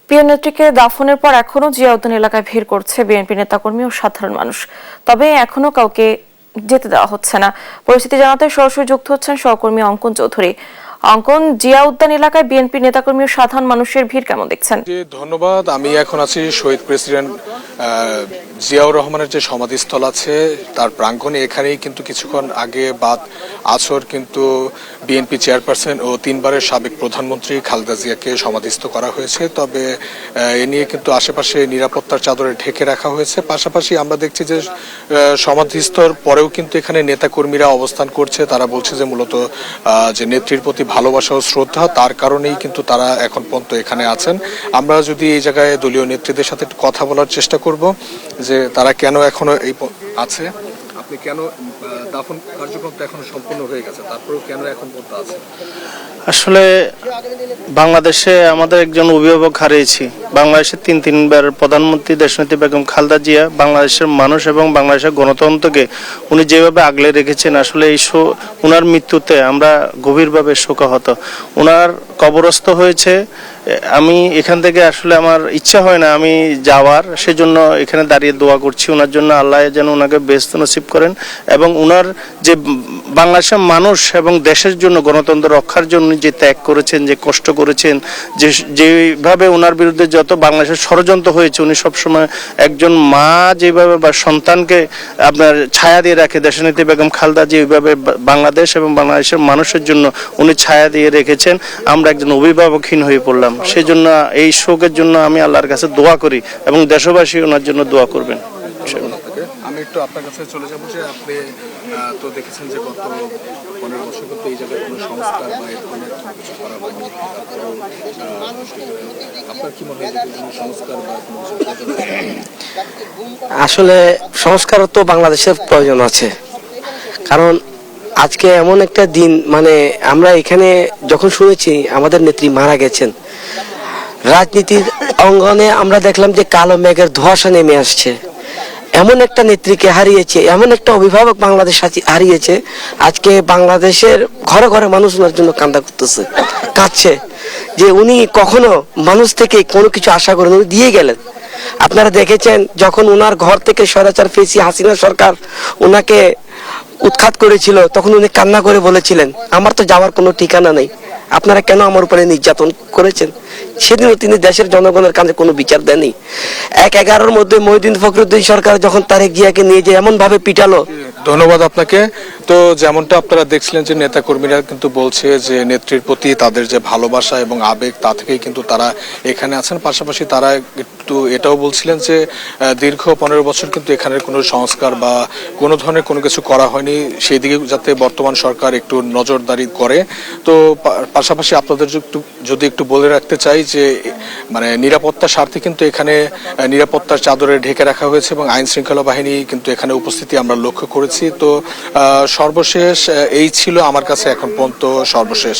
প্রিয় নেত্রীকে দাফনের পর এখনো জিয়াউদ্দিন এলাকায় ভিড় করছে বিএনপি নেতাকর্মী ও সাধারণ মানুষ। তবে এখনো কাউকে যেতে দেওয়া হচ্ছে না। পরিস্থিতি জানাতে সরাসরি যুক্ত হচ্ছেন সহকর্মী অঙ্কন চৌধুরী। অঙ্কন, জিয়াউদ্দিন এলাকায় বিএনপি নেতাকর্মী ও সাধারণ মানুষের ভিড় কেমন দেখছেন? ধন্যবাদ। আমি এখন আছি শহীদ প্রেসিডেন্ট জিয়াউর রহমানের যে সমাধিস্থল আছে তার প্রাঙ্গণে। এখানেই কিন্তু কিছুক্ষণ আগে বাদ আসর কিন্তু বিএনপি চেয়ারপারসন ও 3 বারের সাবেক প্রধানমন্ত্রী খালেদা জিয়াকে সমাধিস্থ করা হয়েছে। তবে এ নিয়ে কিন্তু আশেপাশে নিরাপত্তার চাদরে ঢেকে রাখা হয়েছে। পাশাপাশি আমরা দেখছি যে সমাধিস্থর পরেও কিন্তু এখানে নেতাকর্মীরা অবস্থান করছে। তারা বলছে যে মূলত যে নেত্রীর প্রতি ভালোবাসা ও শ্রদ্ধা, তার কারণেই কিন্তু তারা এখন পর্যন্ত এখানে আছেন। আমরা যদি এই জায়গায় দলীয় নেতৃত্বের সাথে একটু কথা বলার চেষ্টা করব যে তারা কেন এখনো এই আছে। আপনি কেন দাফন কার্যক্রমটা এখনো সম্পূর্ণ হয়ে গেছে, তারপরেও কেন এখন পর্যন্ত আছে? আসলে বাংলাদেশে আমাদের একজন অভিভাবক হারিয়েছি। বাংলাদেশের তিনবার প্রধানমন্ত্রী দেশনেত্রী বেগম খালেদা জিয়া বাংলাদেশের মানুষ এবং বাংলাদেশের গণতন্ত্রকে উনি যেভাবে আগলে রেখেছেন, আসলে এই উনার মৃত্যুতে আমরা গভীরভাবে শোকাহত। উনার কবরস্থ হয়েছে। আমি এখান থেকে আসলে আমার ইচ্ছা হয় না আমি যাওয়ার, সেজন্য এখানে দাঁড়িয়ে দোয়া করছি ওনার জন্য, আল্লাহ যেন ওনাকে বেহেশত নসিব করেন এবং ওনার যে বাংলাদেশের মানুষ এবং দেশের জন্য গণতন্ত্র রক্ষার জন্য যে ত্যাগ করেছেন, যে কষ্ট করেছেন, যেভাবে ওনার বিরুদ্ধে যত বাংলাদেশের ষড়যন্ত্র হয়েছে, উনি সবসময় একজন মা যেভাবে বা সন্তানকে আপনার ছায়া দিয়ে রাখে, দেশনেত্রী বেগম খালেদা জি ওইভাবে বাংলাদেশ এবং বাংলাদেশের মানুষের জন্য উনি ছায়া দিয়ে রেখেছেন। আমরা একজন অভিভাবকহীন হয়ে পড়লাম। সেই জন্য এই শোকের জন্য আমি আল্লাহর কাছে দোয়া করি এবং দেশবাসী ওনার জন্য দোয়া করবেন। আমি একটু আপনার কাছে চলে যাবো যে আপনি তো দেখেছেন যে গত 15 বছর কিন্তু এই জায়গায় কোনো সংস্কার বা এই ধরনের কিছু করা হয়নি। আপনার কি মনে হয় যে কোনো সংস্কার বা আসলে সংস্কারও তো বাংলাদেশের প্রয়োজন আছে, কারণ আজকে এমন একটা দিন, মানে আমরা এখানে যখন শুনেছি আমাদের নেত্রী মারা গেছেন, রাজনীতির অঙ্গনে আমরা দেখলাম যে কালো মেঘের ধোঁয়াশা নেমে আসছে। এমন একটা নেত্রীকে হারিয়েছে, এমন একটা অভিভাবক বাংলাদেশ হারিয়েছে। আজকে বাংলাদেশের ঘরে ঘরে মানুষ ওনার জন্য কান্না করতেছে, কাঁদছে, যে উনি কখনো মানুষ থেকে কোনো কিছু আশা করেন, উনি দিয়ে গেলেন। আপনারা দেখেছেন যখন ওনার ঘর থেকে স্বৈরাচার ফেসি হাসিনা সরকার ওনাকে উৎখাত করেছিল, তখন উনি কান্না করে বলেছিলেন, আমার তো যাওয়ার কোনো ঠিকানা নেই, আপনারা কেন আমার উপরে নির্যাতন করেছেন। সেদিনও তিনি দেশের জনগণের কাছে কোনো বিচার দেননি। 1/11 মধ্যে মহিউদ্দিন ফখরুদ্দিন সরকার যখন তারেক জিয়াকে নিয়ে যে এমন ভাবে পিটালো। ধন্যবাদ আপনাকে। তো যেমনটা আপনারা দেখছিলেন যে নেতাকর্মীরা কিন্তু বলছে যে নেত্রীর প্রতি তাদের যে ভালোবাসা এবং আবেগ, তা থেকেই কিন্তু তারা এখানে আছেন। পাশাপাশি তারা একটু এটাও বলছিলেন যে দীর্ঘ 15 বছর কিন্তু এখানের কোনো সংস্কার বা কোনো ধরনের কোনো কিছু করা হয়নি, সেই দিকে যাতে বর্তমান সরকার একটু নজরদারি করে। তো পাশাপাশি আপনাদের যদি একটু বলে রাখতে চাই যে মানে নিরাপত্তার স্বার্থে কিন্তু এখানে নিরাপত্তার চাদরে ঢেকে রাখা হয়েছে এবং আইন শৃঙ্খলা বাহিনী কিন্তু এখানে উপস্থিতি আমরা লক্ষ্য করেছি। তো সর্বশেষ এই ছিল আমার কাছে এখন পর্যন্ত সর্বশেষ।